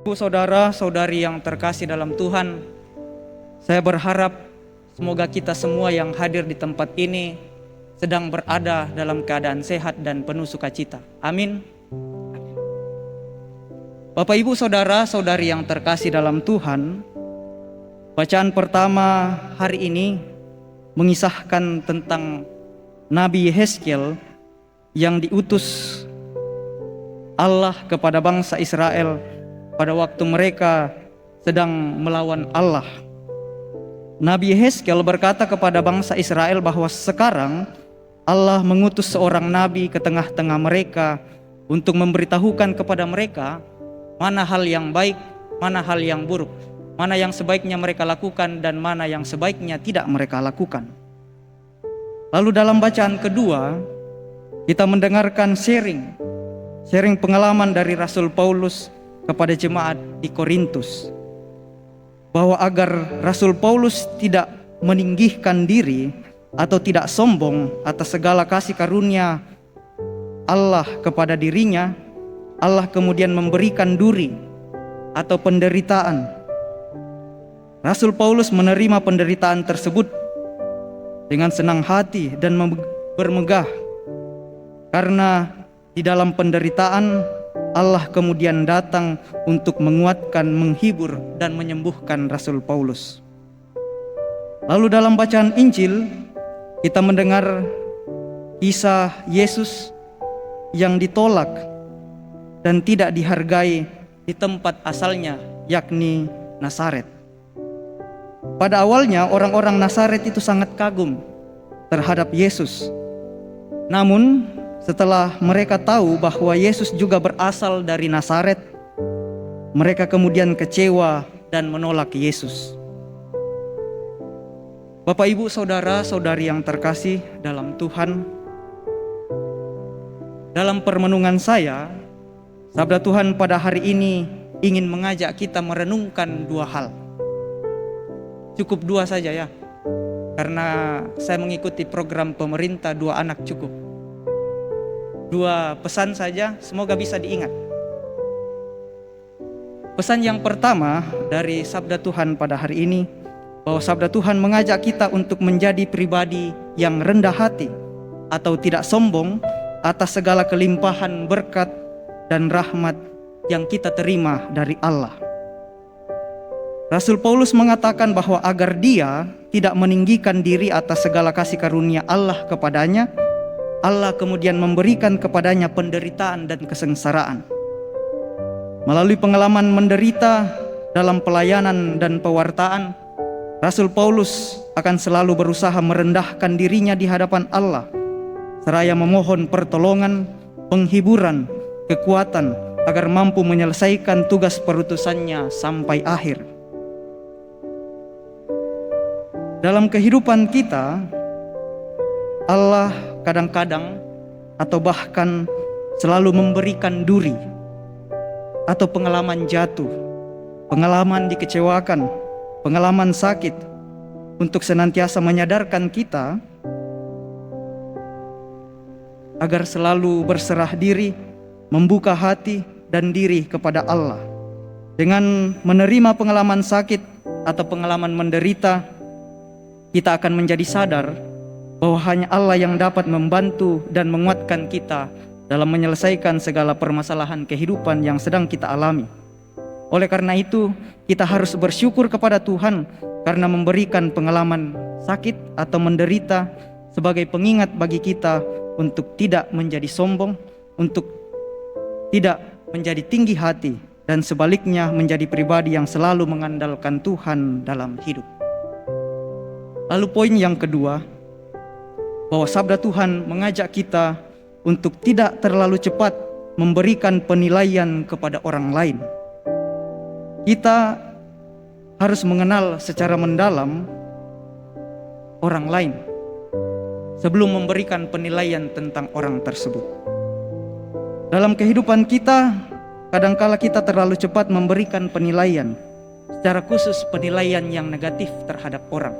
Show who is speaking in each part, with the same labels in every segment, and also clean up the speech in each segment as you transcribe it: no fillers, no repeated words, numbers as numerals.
Speaker 1: Ibu saudara, saudari yang terkasih dalam Tuhan, saya berharap semoga kita semua yang hadir di tempat ini sedang berada dalam keadaan sehat dan penuh sukacita. Amin. Bapak Ibu saudara, saudari yang terkasih dalam Tuhan, bacaan pertama hari ini mengisahkan tentang Nabi Yehezkiel yang diutus Allah kepada bangsa Israel pada waktu mereka sedang melawan Allah. Nabi Yehezkiel berkata kepada bangsa Israel bahwa sekarang Allah mengutus seorang nabi ke tengah-tengah mereka untuk memberitahukan kepada mereka mana hal yang baik, mana hal yang buruk, mana yang sebaiknya mereka lakukan dan mana yang sebaiknya tidak mereka lakukan. Lalu dalam bacaan kedua, kita mendengarkan sharing pengalaman dari Rasul Paulus kepada jemaat di Korintus, bahwa agar Rasul Paulus tidak meninggikan diri atau tidak sombong atas segala kasih karunia Allah kepada dirinya, Allah kemudian memberikan duri atau penderitaan. Rasul Paulus menerima penderitaan tersebut dengan senang hati dan bermegah, karena di dalam penderitaan Allah kemudian datang untuk menguatkan, menghibur, dan menyembuhkan Rasul Paulus. Lalu dalam bacaan Injil, kita mendengar kisah Yesus yang ditolak dan tidak dihargai di tempat asalnya, yakni Nazaret. Pada awalnya orang-orang Nazaret itu sangat kagum terhadap Yesus. Namun setelah mereka tahu bahwa Yesus juga berasal dari Nazaret, mereka kemudian kecewa dan menolak Yesus. Bapak, Ibu, saudara, saudari yang terkasih dalam Tuhan, dalam permenungan saya, sabda Tuhan pada hari ini ingin mengajak kita merenungkan dua hal. Cukup dua saja ya, karena saya mengikuti program pemerintah 2 anak cukup. 2 pesan saja, semoga bisa diingat. Pesan yang pertama dari sabda Tuhan pada hari ini, bahwa sabda Tuhan mengajak kita untuk menjadi pribadi yang rendah hati atau tidak sombong atas segala kelimpahan berkat dan rahmat yang kita terima dari Allah. Rasul Paulus mengatakan bahwa agar dia tidak meninggikan diri atas segala kasih karunia Allah kepadanya, Allah kemudian memberikan kepadanya penderitaan dan kesengsaraan. Melalui pengalaman menderita dalam pelayanan dan pewartaan, Rasul Paulus akan selalu berusaha merendahkan dirinya di hadapan Allah, seraya memohon pertolongan, penghiburan, kekuatan agar mampu menyelesaikan tugas perutusannya sampai akhir. Dalam kehidupan kita, Allah kadang-kadang atau bahkan selalu memberikan duri atau pengalaman jatuh, pengalaman dikecewakan, pengalaman sakit, untuk senantiasa menyadarkan kita agar selalu berserah diri, membuka hati dan diri kepada Allah. Dengan menerima pengalaman sakit atau pengalaman menderita, kita akan menjadi sadar bahwa hanya Allah yang dapat membantu dan menguatkan kita dalam menyelesaikan segala permasalahan kehidupan yang sedang kita alami. Oleh karena itu, kita harus bersyukur kepada Tuhan karena memberikan pengalaman sakit atau menderita sebagai pengingat bagi kita untuk tidak menjadi sombong, untuk tidak menjadi tinggi hati, dan sebaliknya menjadi pribadi yang selalu mengandalkan Tuhan dalam hidup. Lalu poin yang kedua, bahwa sabda Tuhan mengajak kita untuk tidak terlalu cepat memberikan penilaian kepada orang lain. Kita harus mengenal secara mendalam orang lain sebelum memberikan penilaian tentang orang tersebut. Dalam kehidupan kita, kadangkala kita terlalu cepat memberikan penilaian, secara khusus penilaian yang negatif terhadap orang.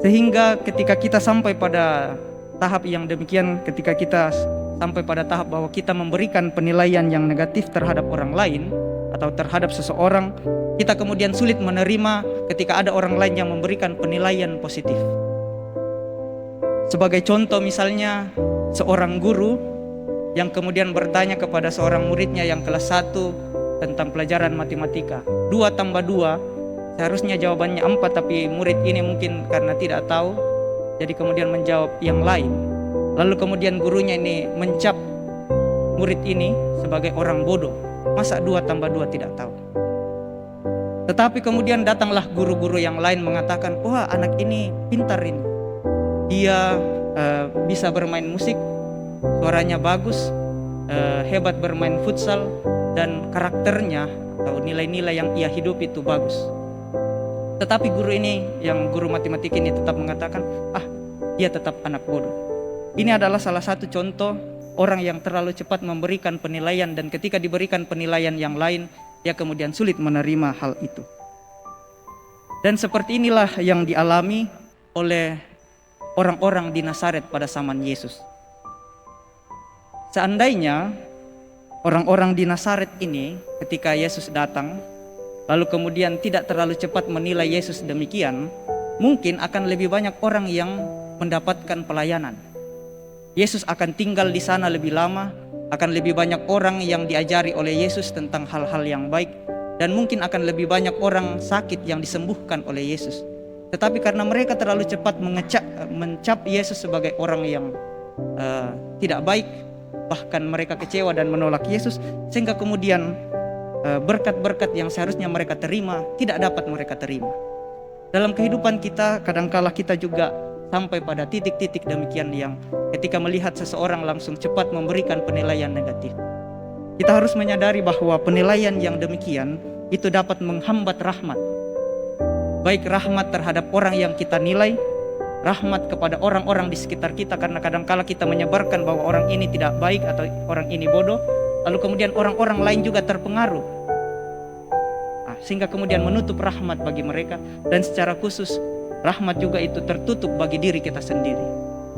Speaker 1: Sehingga ketika kita sampai pada tahap yang demikian, ketika kita sampai pada tahap bahwa kita memberikan penilaian yang negatif terhadap orang lain atau terhadap seseorang, kita kemudian sulit menerima ketika ada orang lain yang memberikan penilaian positif. Sebagai contoh misalnya, seorang guru yang kemudian bertanya kepada seorang muridnya yang kelas 1 tentang pelajaran matematika. 2 tambah 2, seharusnya jawabannya 4, tapi murid ini mungkin karena tidak tahu, jadi kemudian menjawab yang lain. Lalu kemudian gurunya ini mencap murid ini sebagai orang bodoh. Masa 2 tambah 2 tidak tahu? Tetapi kemudian datanglah guru-guru yang lain mengatakan, wah anak ini pintar ini. Dia bisa bermain musik, suaranya bagus, hebat bermain futsal, dan karakternya atau nilai-nilai yang ia hidup itu bagus. Tetapi guru ini, yang guru matematika ini tetap mengatakan, dia tetap anak bodoh. Ini adalah salah satu contoh orang yang terlalu cepat memberikan penilaian, dan ketika diberikan penilaian yang lain, dia kemudian sulit menerima hal itu. Dan seperti inilah yang dialami oleh orang-orang di Nazaret pada zaman Yesus. Seandainya orang-orang di Nazaret ini ketika Yesus datang, lalu kemudian tidak terlalu cepat menilai Yesus demikian, mungkin akan lebih banyak orang yang mendapatkan pelayanan. Yesus akan tinggal di sana lebih lama, akan lebih banyak orang yang diajari oleh Yesus tentang hal-hal yang baik, dan mungkin akan lebih banyak orang sakit yang disembuhkan oleh Yesus. Tetapi karena mereka terlalu cepat mencap Yesus sebagai orang yang tidak baik, bahkan mereka kecewa dan menolak Yesus, sehingga kemudian berkat-berkat yang seharusnya mereka terima tidak dapat mereka terima. Dalam kehidupan kita, kadangkala kita juga sampai pada titik-titik demikian, yang ketika melihat seseorang langsung cepat memberikan penilaian negatif. Kita harus menyadari bahwa penilaian yang demikian itu dapat menghambat rahmat. Baik rahmat terhadap orang yang kita nilai, rahmat kepada orang-orang di sekitar kita, karena kadangkala kita menyebarkan bahwa orang ini tidak baik atau orang ini bodoh, lalu kemudian orang-orang lain juga terpengaruh, sehingga kemudian menutup rahmat bagi mereka, dan secara khusus rahmat juga itu tertutup bagi diri kita sendiri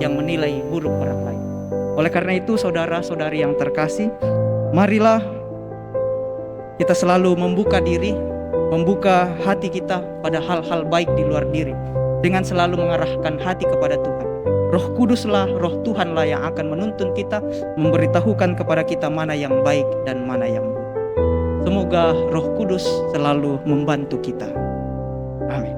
Speaker 1: yang menilai buruk orang lain. Oleh karena itu, saudara-saudari yang terkasih, marilah kita selalu membuka diri, membuka hati kita pada hal-hal baik di luar diri, dengan selalu mengarahkan hati kepada Tuhan. Roh Kuduslah, Roh Tuhanlah yang akan menuntun kita, memberitahukan kepada kita mana yang baik dan mana yang buruk. Semoga Roh Kudus selalu membantu kita. Amin.